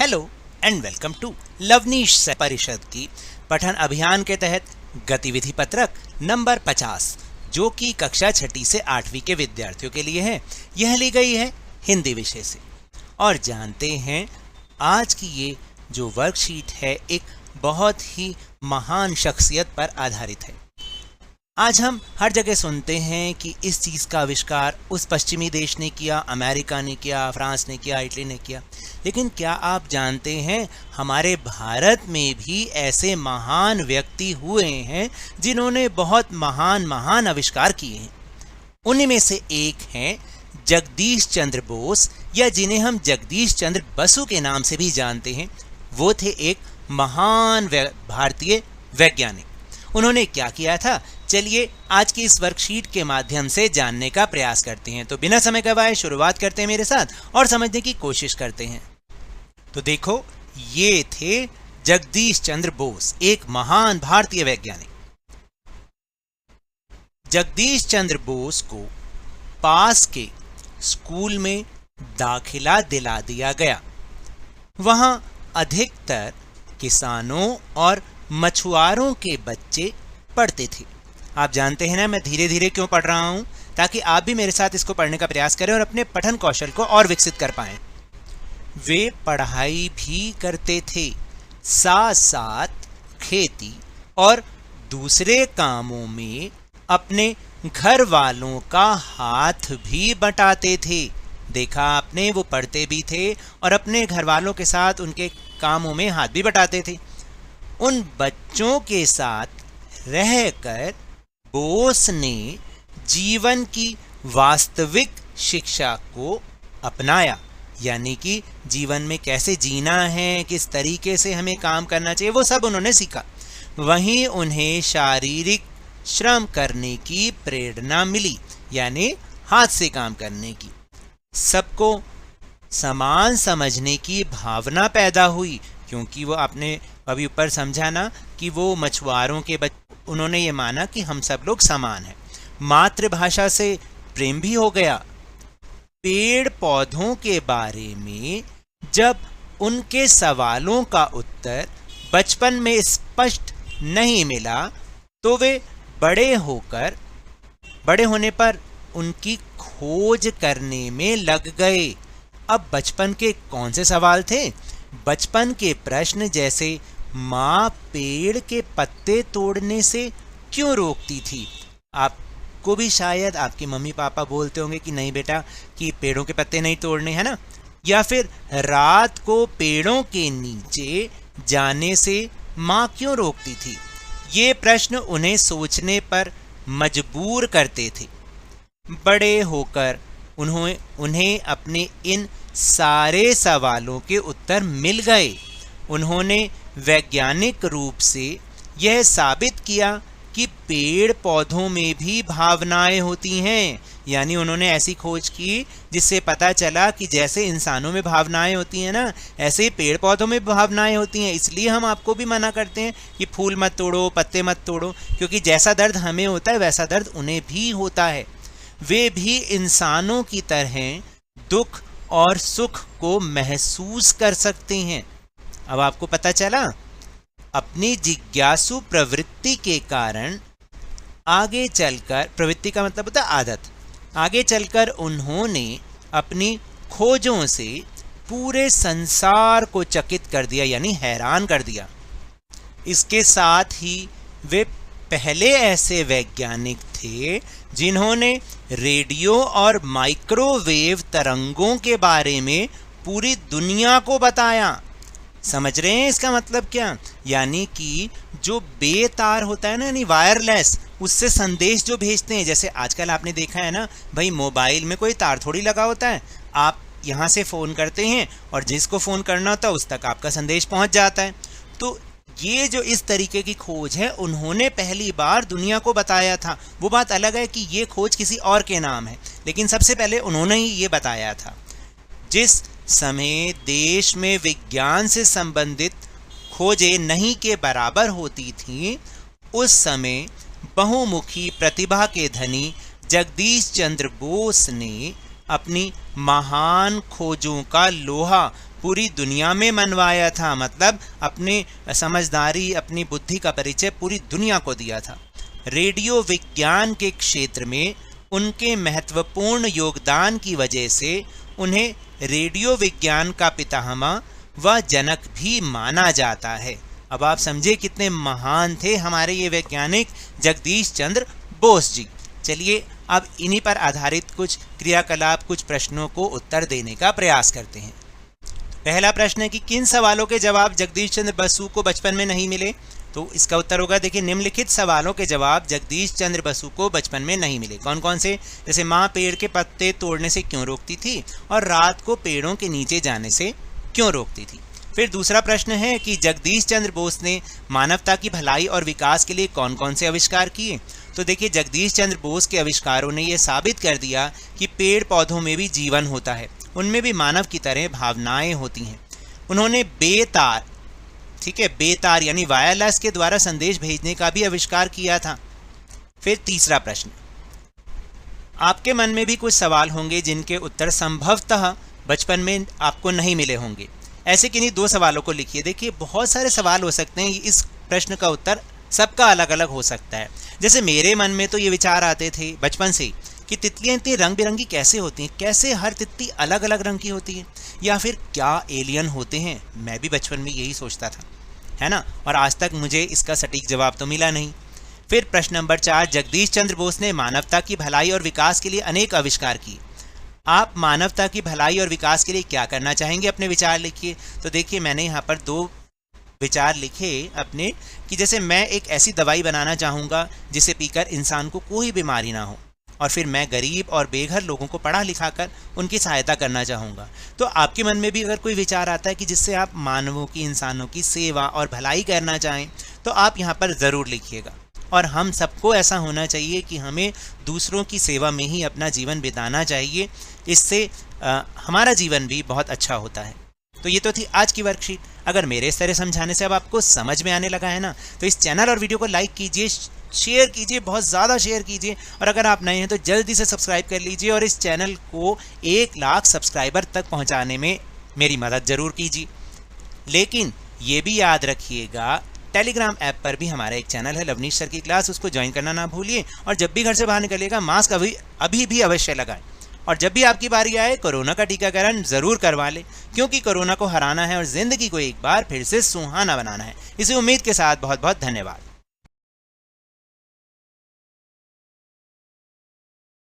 Hello and welcome to Lavneesh परिषद की पठन अभियान के तहत गतिविधि पत्रक नंबर 50 जो कि कक्षा 6ठी से 8वीं के विद्यार्थियों के लिए है। यह ली गई है हिंदी विषय से। और जानते हैं आज की ये जो वर्कशीट है एक बहुत ही महान शख्सियत पर आधारित है। आज हम हर जगह सुनते हैं कि इस चीज़ का आविष्कार उस पश्चिमी देश ने किया, अमेरिका ने किया, फ्रांस ने किया, इटली ने किया। लेकिन क्या आप जानते हैं हमारे भारत में भी ऐसे महान व्यक्ति हुए हैं जिन्होंने बहुत महान आविष्कार किए हैं। उन्हीं में से एक हैं जगदीश चंद्र बोस, या जिन्हें हम जगदीश चंद्र बसु के नाम से भी जानते हैं। वो थे एक महान भारतीय वैज्ञानिक। उन्होंने क्या किया था, चलिए आज की इस वर्कशीट के माध्यम से जानने का प्रयास करते हैं। तो बिना समय गवाए शुरुआत करते हैं मेरे साथ और समझने की कोशिश करते हैं। तो देखो, ये थे जगदीश चंद्र बोस, एक महान भारतीय वैज्ञानिक। जगदीश चंद्र बोस को पास के स्कूल में दाखिला दिला दिया गया। वहां अधिकतर किसानों और मछुआरों के बच्चे पढ़ते थे। आप जानते हैं ना, मैं धीरे धीरे क्यों पढ़ रहा हूं, ताकि आप भी मेरे साथ इसको पढ़ने का प्रयास करें और अपने पठन कौशल को और विकसित कर पाएं। वे पढ़ाई भी करते थे, साथ साथ खेती और दूसरे कामों में अपने घर वालों का हाथ भी बटाते थे। देखा आपने, वो पढ़ते भी थे और अपने घर वालों के साथ उनके कामों में हाथ भी बटाते थे। उन बच्चों के साथ रहकर बोस ने जीवन की वास्तविक शिक्षा को अपनाया, यानी कि जीवन में कैसे जीना है, किस तरीके से हमें काम करना चाहिए, वो सब उन्होंने सीखा। वहीं उन्हें शारीरिक श्रम करने की प्रेरणा मिली, यानी हाथ से काम करने की। सबको समान समझने की भावना पैदा हुई, क्योंकि वो आपने अभी ऊपर समझा ना कि वो मछुआरों के उन्होंने ये माना कि हम सब लोग समान हैं। मातृभाषा से प्रेम भी हो गया। पेड़ पौधों के बारे में जब उनके सवालों का उत्तर बचपन में स्पष्ट नहीं मिला, तो वे बड़े होने पर उनकी खोज करने में लग गए। अब बचपन के कौन से सवाल थे? बचपन के प्रश्न जैसे माँ पेड़ के पत्ते तोड़ने से क्यों रोकती थी? आपको भी शायद आपके मम्मी पापा बोलते होंगे कि नहीं बेटा, कि पेड़ों के पत्ते नहीं तोड़ने, है ना। या फिर रात को पेड़ों के नीचे जाने से माँ क्यों रोकती थी? ये प्रश्न उन्हें सोचने पर मजबूर करते थे। बड़े होकर उन्हें अपने इन सारे सवालों के उत्तर मिल गए। उन्होंने वैज्ञानिक रूप से यह साबित किया कि पेड़ पौधों में भी भावनाएं होती हैं। यानी उन्होंने ऐसी खोज की जिससे पता चला कि जैसे इंसानों में भावनाएं होती हैं ना, ऐसे ही पेड़ पौधों में भावनाएं होती हैं। इसलिए हम आपको भी मना करते हैं कि फूल मत तोड़ो, पत्ते मत तोड़ो, क्योंकि जैसा दर्द हमें होता है वैसा दर्द उन्हें भी होता है। वे भी इंसानों की तरह दुख और सुख को महसूस कर सकते हैं। अब आपको पता चला, अपनी जिज्ञासु प्रवृत्ति के कारण आगे चलकर, प्रवृत्ति का मतलब होता है आदत, आगे चलकर उन्होंने अपनी खोजों से पूरे संसार को चकित कर दिया, यानी हैरान कर दिया। इसके साथ ही वे पहले ऐसे वैज्ञानिक थे जिन्होंने रेडियो और माइक्रोवेव तरंगों के बारे में पूरी दुनिया को बताया। समझ रहे हैं इसका मतलब क्या? यानी कि जो बेतार होता है ना, यानी वायरलेस, उससे संदेश जो भेजते हैं। जैसे आजकल आपने देखा है ना भाई, मोबाइल में कोई तार थोड़ी लगा होता है। आप यहाँ से फ़ोन करते हैं और जिसको फ़ोन करना होता है उस तक आपका संदेश पहुँच जाता है। तो ये जो इस तरीके की खोज है, उन्होंने पहली बार दुनिया को बताया था। वो बात अलग है कि ये खोज किसी और के नाम है, लेकिन सबसे पहले उन्होंने ही ये बताया था। जिस समय देश में विज्ञान से संबंधित खोजें नहीं के बराबर होती थीं, उस समय बहुमुखी प्रतिभा के धनी जगदीश चंद्र बोस ने अपनी महान खोजों का लोहा पूरी दुनिया में मनवाया था, मतलब अपने समझदारी, अपनी बुद्धि का परिचय पूरी दुनिया को दिया था। रेडियो विज्ञान के क्षेत्र में उनके महत्वपूर्ण योगदान की वजह से उन्हें रेडियो विज्ञान का पितामह व जनक भी माना जाता है। अब आप समझे कितने महान थे हमारे ये वैज्ञानिक जगदीश चंद्र बोस जी। चलिए अब इन्हीं पर आधारित कुछ क्रियाकलाप, कुछ प्रश्नों को उत्तर देने का प्रयास करते हैं। पहला प्रश्न है कि किन सवालों के जवाब जगदीश चंद्र बसु को बचपन में नहीं मिले? तो इसका उत्तर होगा, देखिए, निम्नलिखित सवालों के जवाब जगदीश चंद्र बसु को बचपन में नहीं मिले। कौन कौन से? जैसे माँ पेड़ के पत्ते तोड़ने से क्यों रोकती थी और रात को पेड़ों के नीचे जाने से क्यों रोकती थी। फिर दूसरा प्रश्न है कि जगदीश चंद्र बोस ने मानवता की भलाई और विकास के लिए कौन कौन से आविष्कार किए? तो देखिए, जगदीश चंद्र बोस के आविष्कारों ने यह साबित कर दिया कि पेड़ पौधों में भी जीवन होता है, उनमें भी मानव की तरह भावनाएं होती हैं। उन्होंने बेतार, ठीक है, बेतार यानी वायरलेस के द्वारा संदेश भेजने का भी आविष्कार किया था। फिर तीसरा प्रश्न, आपके मन में भी कुछ सवाल होंगे जिनके उत्तर संभवतः बचपन में आपको नहीं मिले होंगे। ऐसे किन्हीं 2 सवालों को लिखिए। देखिए, बहुत सारे सवाल हो सकते हैं, इस प्रश्न का उत्तर सबका अलग अलग हो सकता है। जैसे मेरे मन में तो ये विचार आते थे बचपन से कि तितलियां इतनी रंग बिरंगी कैसे होती हैं, कैसे हर तितली अलग अलग रंग की होती है, या फिर क्या एलियन होते हैं? मैं भी बचपन में यही सोचता था, है ना, और आज तक मुझे इसका सटीक जवाब तो मिला नहीं। फिर प्रश्न नंबर 4, जगदीश चंद्र बोस ने मानवता की भलाई और विकास के लिए अनेक आविष्कार किए। आप मानवता की भलाई और विकास के लिए क्या करना चाहेंगे? अपने विचार लिखिए। तो देखिए, मैंने यहाँ पर 2 विचार लिखे अपने, कि जैसे मैं एक ऐसी दवाई बनाना चाहूँगा जिसे पीकर इंसान को कोई बीमारी ना हो, और फिर मैं गरीब और बेघर लोगों को पढ़ा लिखाकर उनकी सहायता करना चाहूँगा। तो आपके मन में भी अगर कोई विचार आता है कि जिससे आप मानवों की, इंसानों की सेवा और भलाई करना चाहें, तो आप यहाँ पर ज़रूर लिखिएगा। और हम सबको ऐसा होना चाहिए कि हमें दूसरों की सेवा में ही अपना जीवन बिताना चाहिए। इससे हमारा जीवन भी बहुत अच्छा होता है। तो ये तो थी आज की वर्कशीट। अगर मेरे इस तरह समझाने से अब आपको समझ में आने लगा है ना, तो इस चैनल और वीडियो को लाइक कीजिए, शेयर कीजिए, बहुत ज़्यादा शेयर कीजिए, और अगर आप नए हैं तो जल्दी से सब्सक्राइब कर लीजिए और इस चैनल को 1 लाख सब्सक्राइबर तक पहुंचाने में मेरी मदद ज़रूर कीजिए। लेकिन ये भी याद रखिएगा, टेलीग्राम ऐप पर भी हमारा एक चैनल है लवनीश सर की क्लास, उसको ज्वाइन करना ना भूलिए। और जब भी घर से बाहर निकलिएगा मास्क अभी भी अवश्य लगाएं। और जब भी आपकी बारी आए कोरोना का टीकाकरण ज़रूर करवा लें, क्योंकि कोरोना को हराना है और ज़िंदगी को एक बार फिर से सुहाना बनाना है। इसी उम्मीद के साथ बहुत बहुत धन्यवाद।